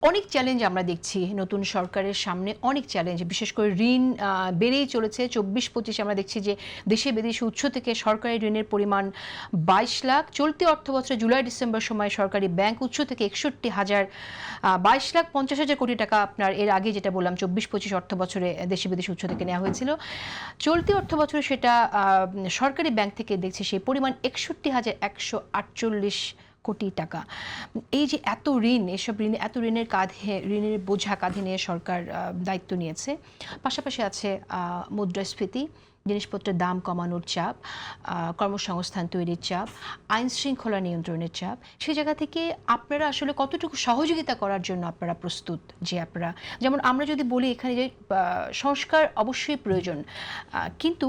অনেক চ্যালেঞ্জ আমরা দেখছি নতুন সরকারের সামনে, অনেক চ্যালেঞ্জ। বিশেষ করে ঋণ বেড়েই চলেছে। ২৪-২৫ আমরা দেখছি যে দেশে বিদেশে উৎস থেকে সরকারি ঋণের পরিমাণ ২২ লাখ। চলতি অর্থবছরে জুলাই-ডিসেম্বর সময় সরকারি ব্যাংক উৎস থেকে ৬১,০০০ ২২,৫০,০০০ কোটি টাকা আপনার এর আগে যেটা বললাম ২৪-২৫ অর্থবছরে দেশে বিদেশে উৎস থেকে নেওয়া হয়েছিল। চলতি অর্থবছরে সেটা সরকারি ব্যাংক থেকে দেখছি সেই পরিমাণ ৬১,১৪৮ কোটি টাকা। এই যে এত ঋণ, এসব ঋণ, এত ঋণের কাঁধে, ঋণের বোঝা কাঁধে নিয়ে সরকার দায়িত্ব নিয়েছে। পাশাপাশি আছে মুদ্রাস্ফীতি, জিনিসপত্রের দাম কমানোর চাপ, কর্মসংস্থান তৈরির চাপ, আইন শৃঙ্খলা নিয়ন্ত্রণের চাপ। সেই জায়গা থেকে আপনারা আসলে কতটুকু সহযোগিতা করার জন্য আপনারা প্রস্তুত? যে আপনারা, যেমন আমরা যদি বলি এখানে যে সংস্কার অবশ্যই প্রয়োজন, কিন্তু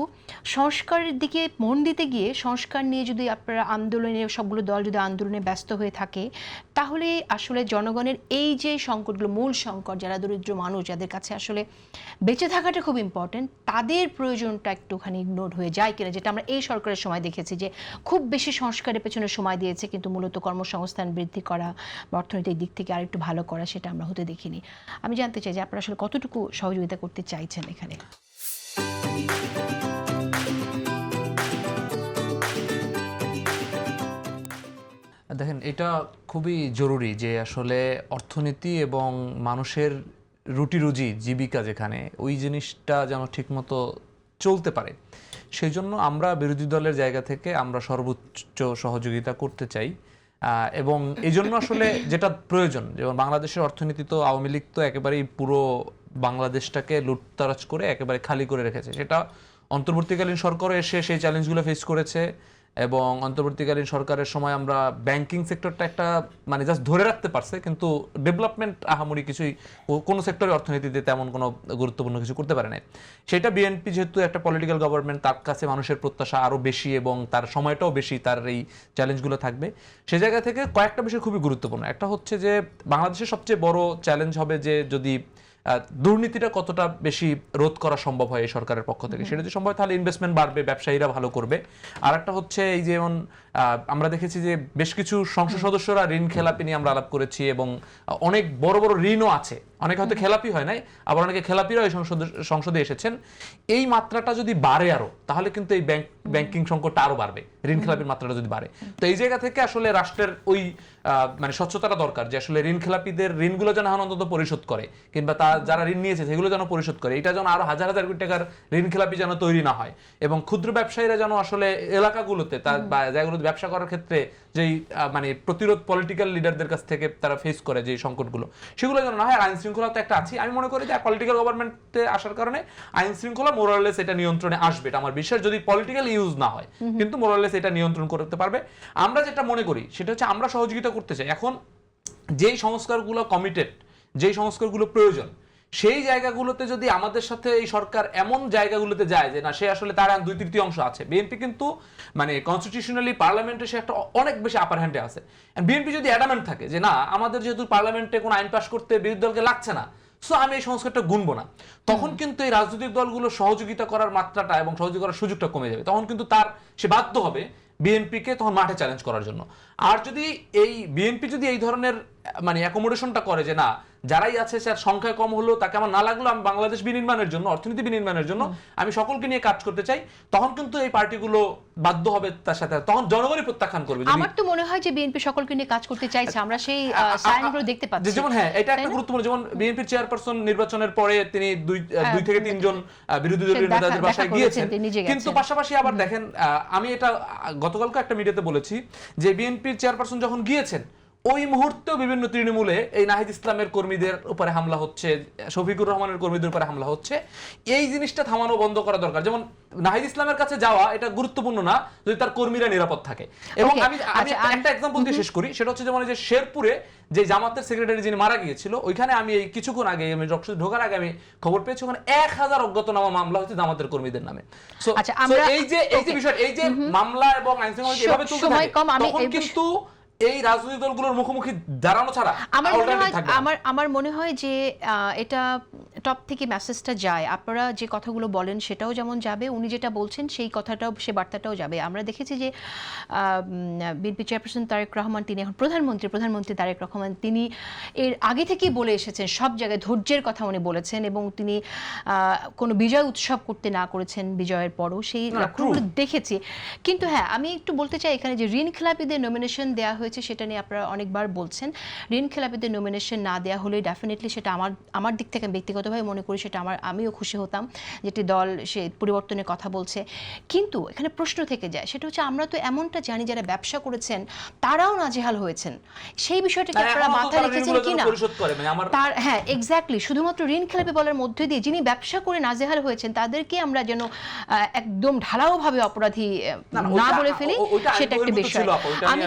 সংস্কারের দিকে মন দিতে গিয়ে সংস্কার নিয়ে যদি আপনারা আন্দোলনে, সবগুলো দল যদি আন্দোলনে ব্যস্ত হয়ে থাকে, তাহলে আসলে জনগণের এই যে সংকটগুলো, মূল সংকট, যারা দরিদ্র মানুষ, যাদের কাছে আসলে বেঁচে থাকাটা খুব ইম্পর্টেন্ট, তাদের প্রয়োজনটা একটুখানি ইগনোর হয়ে যায় কিনা, যেটা আমরা এই সরকারের সময় দেখেছি যে খুব বেশি সংস্কারের পেছনে সময় দিয়েছে, কিন্তু মূলত কর্মসংস্থান বৃদ্ধি করা বা অর্থনৈতিক দিক থেকে আরেকটু ভালো করা সেটা আমরা হতে দেখিনি। আমি জানতে চাই যে আপনারা আসলে কতটুকু সহযোগিতা করতে চাইছেন এখানে। দেখেন, এটা খুবই জরুরি যে আসলে অর্থনীতি এবং মানুষের রুটি রুজি, জীবিকা যেখানে, ওই জিনিসটা যেন ঠিকমতো চলতে পারে। সেই জন্য আমরা বিরোধী দলের জায়গা থেকে আমরা সর্বোচ্চ সহযোগিতা করতে চাই। এবং এই জন্য আসলে যেটা প্রয়োজন, যেমন বাংলাদেশের অর্থনীতি তো আওয়ামী লীগ তো একেবারেই পুরো বাংলাদেশটাকে লুটতরাজ করে একেবারে খালি করে রেখেছে। সেটা অন্তর্বর্তীকালীন সরকারও এসে সেই চ্যালেঞ্জগুলো ফেস করেছে। এবং অন্তর্বর্তীকালীন সরকারের সময় আমরা ব্যাংকিং সেক্টরটা একটা মানে জাস্ট ধরে রাখতে পারছে, কিন্তু ডেভেলপমেন্ট আহামরি কিছুই কোনো সেক্টরে অর্থনীতিতে তেমন কোনো গুরুত্বপূর্ণ কিছু করতে পারে না। সেটা বিএনপি যেহেতু একটা পলিটিক্যাল গভর্নমেন্ট, তার কাছে মানুষের প্রত্যাশা আরও বেশি এবং তার সময়টাও বেশি, তার এই চ্যালেঞ্জগুলো থাকবে। সে জায়গা থেকে কয়েকটা বিষয় খুবই গুরুত্বপূর্ণ। একটা হচ্ছে যে বাংলাদেশের সবচেয়ে বড় চ্যালেঞ্জ হবে যে যদি দুর্নীতিটা কতটা বেশি রোধ করা সম্ভব হয় এই সরকারের পক্ষ থেকে। সেটা যদি সম্ভব হয় তাহলে ইনভেস্টমেন্ট বাড়বে, ব্যবসায়ীরা ভালো করবে। আর একটা হচ্ছে এই যেমন আমরা দেখেছি যে বেশ কিছু সংসদ সদস্যরা ঋণ খেলাপি নিয়ে আমরা আলাপ করেছি, এবং অনেক বড় বড় ঋণও আছে। অনেকে হয়তো খেলাপি হয় নাই, আবার অনেকে খেলাপিরাও এই সংসদে এসেছেন। এই মাত্রাটা যদি বাড়ে আরো, তাহলে কিন্তু এই ব্যাংকিং সংকটটা আরো বাড়বে, ঋণ খেলাপির মাত্রাটা যদি বাড়ে। তো এই জায়গা থেকে আসলে রাষ্ট্রের ওই মানে স্বচ্ছতাটা দরকার, যে আসলে ঋণ খেলাপিদের ঋণগুলো যেন অন্তত পরিশোধ করে, কিংবা যারা ঋণ নিয়েছে সেগুলো যেন পরিশোধ করে। এটা যেন আরো হাজার হাজার কোটি টাকার ঋণ খেলাপি যেন তৈরি না হয়, এবং ক্ষুদ্র ব্যবসায়ীরা যেন আসলে এলাকাগুলোতে তার বা জায়গাগুলোতে ব্যবসা করার ক্ষেত্রে যেই মানে প্রতিরোধ পলিটিক্যাল লিডারদের কাছ থেকে তারা ফেস করে যে সংকটগুলো, সেগুলো যেন না হয়। আইন শৃঙ্খলা তো একটা আছে। আমি মনে করি যে পলিটিক্যাল গভর্নমেন্টে আসার কারণে আইন শৃঙ্খলা মোরালেস এটা নিয়ন্ত্রণে আসবে, এটা আমার বিশ্বাস, যদি পলিটিক্যাল ইউজ না হয়, কিন্তু মোরালেস এটা নিয়ন্ত্রণ করতে পারবে। আমরা যেটা মনে করি সেটা হচ্ছে আমরা সহযোগিতা করতে চাই। এখন যেই সংস্কারগুলো কমিটেড, যেই সংস্কারগুলো প্রয়োজন, সেই জায়গাগুলোতে যদি আমাদের সাথে এই সরকার এমন জায়গাগুলোতে যায় যে না, সে আসলে তার 2/3 আছে। বিএনপি কিন্তু মানে কনস্টিটিউশনালি পার্লামেন্টে সে একটা অনেক বেশি আপার হ্যান্ডে আছে। বিএনপি যদি অ্যাডামেন্ট থাকে যে না, আমাদের যেহেতু পার্লামেন্টে কোনো আইন পাস করতে বিরোধী দলকে লাগছে না, সো আমি এই সংস্কারটা গুনবো না, তখন কিন্তু এই রাজনৈতিক দলগুলো সহযোগিতা করার মাত্রাটা এবং সহযোগিতা করার সুযোগটা কমে যাবে। তখন কিন্তু সে বাধ্য হবে বিএনপিকে তখন মাঠে চ্যালেঞ্জ করার জন্য। আর যদি এই বিএনপি যদি এই ধরনের মানে অ্যাকোমোডেশনটা করে যে না, যারাই আছে তার সংখ্যা কম হলো, তাকে আমার না লাগলো, আমি বাংলাদেশ বিনির্মাণের জন্য, অর্থনীতি বিনির্মাণের জন্য আমি সকলকে নিয়ে কাজ করতে চাই, তখন কিন্তু এই পার্টিগুলো বাধ্য হবে তার সাথে, তখন জনগণই প্রত্যাখ্যান করবে। আমার তো মনে হয় যে বিএনপি সকলকে নিয়ে কাজ করতে চাইছে, আমরা সেই সাইনগুলো দেখতে পাচ্ছি। যেমন হ্যাঁ, এটা একটা গুরুত্বপূর্ণ, যেমন বিএনপির চেয়ারপারসন নির্বাচনের পরে তিনি 2 থেকে 3 জন বিরোধী দলীয় নেতাদের বাসায় গিয়েছেন। কিন্তু পাশাপাশি আবার দেখেন, আমি এটা গতকালকে একটা মিডিয়াতে বলেছি যে বিএনপির চেয়ারপারসন যখন গিয়েছেন, ওই মুহূর্তেও বিভিন্ন তৃণমূলে এই নাহিদ ইসলামের কর্মীদের উপরে হামলা হচ্ছে, শফিকুর রহমানের কর্মীদের উপরে হামলা হচ্ছে। এই জিনিসটা থামানো বন্ধ করা দরকার। যেমন নাহিদ ইসলামের কাছে যাওয়া এটা গুরুত্বপূর্ণ না যদি তার কর্মীরা নিরাপদ থাকে। এবং আমি একটা এক্সাম্পল দিয়ে শেষ করি, সেটা হচ্ছে যেমন যে শেরপুরে যে জামাতের সেক্রেটারি যিনি মারা গিয়েছিল, ওইখানে আমি এই কিছুক্ষণ আগে, আমি ঢোকার আগে আমি খবর পেয়েছি ওখানে 1000 অজ্ঞাতনামা মামলা হচ্ছে জামাতের কর্মীদের নামে। এই যে বিষয়, এই যে মামলা এবং আইন শৃঙ্খলা এভাবে চলতে থাকে, তখন কিন্তু এই রাজনৈতিক দলগুলোর মুখোমুখি দাঁড়ানো ছাড়া আমার মনে হয় যে এটা টপ থেকে মেসেজটা যায়, আপনারা যে কথাগুলো বলেন সেটাও যেমন যাবে, উনি যেটা বলছেন সেই কথাটাও, সে বার্তাটাও যাবে। আমরা দেখেছি যে বিএনপি চেয়ারপারসন তারেক রহমান, তিনি এখন প্রধানমন্ত্রী তারেক রহমান, তিনি এর আগে থেকেই বলে এসেছেন সব জায়গায় ধৈর্যের কথা উনি বলেছেন, এবং তিনি কোনো বিজয় উৎসব করতে না করেছেন বিজয়ের পরও, সেই লক্ষণগুলো দেখেছি। কিন্তু হ্যাঁ, আমি একটু বলতে চাই এখানে যে ঋণ খেলাপিদের নমিনেশন দেওয়া হয়েছে সেটা নিয়ে আপনারা অনেকবার বলছেন। ঋণ খেলাপিদের নমিনেশন না দেওয়া হলে ডেফিনেটলি সেটা আমার দিক থেকে ব্যক্তিগতভাবে মনে করি সেটা আমিও খুশি হতাম যেটি দল সে পরিবর্তনের কথা বলছে। কিন্তু এখানে প্রশ্ন থেকে যায়, সেটা হচ্ছে আমরা তো এমনটা জানি যারা ব্যবসা করেছেন তারাও নাজেহাল হয়েছেন, সেই বিষয়টাকে আপনারা মাথায় রেখেছেন কিনা? তার হ্যাঁ এক্স্যাক্টলি, শুধুমাত্র ঋণ খেলাপি বলার মধ্যে দিয়ে যিনি ব্যবসা করে নাজেহাল হয়েছেন তাদেরকে আমরা যেন একদম ঢালাওভাবে অপরাধী না বলে ফেলি, সেটা একটা বিষয়। আমি